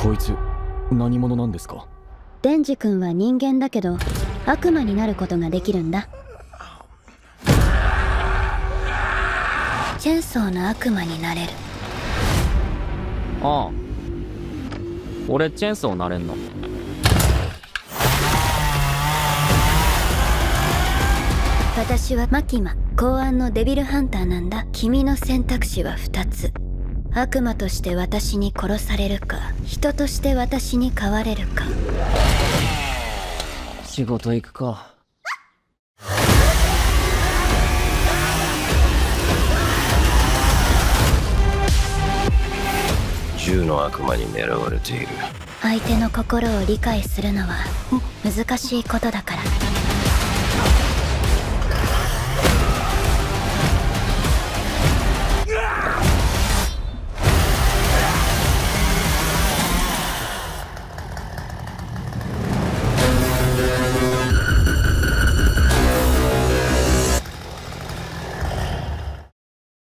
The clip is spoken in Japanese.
こいつ何者なんですか？デンジ君は人間だけど悪魔になることができるんだ。チェンソーの悪魔になれる。ああ、俺チェーンソーなれんの？私はマキマ公安のデビルハンターなんだ。君の選択肢は2つ。悪魔として私に殺されるか、人として私に変われるか。仕事行くか。10の悪魔に狙われている。相手の心を理解するのは難しいことだから。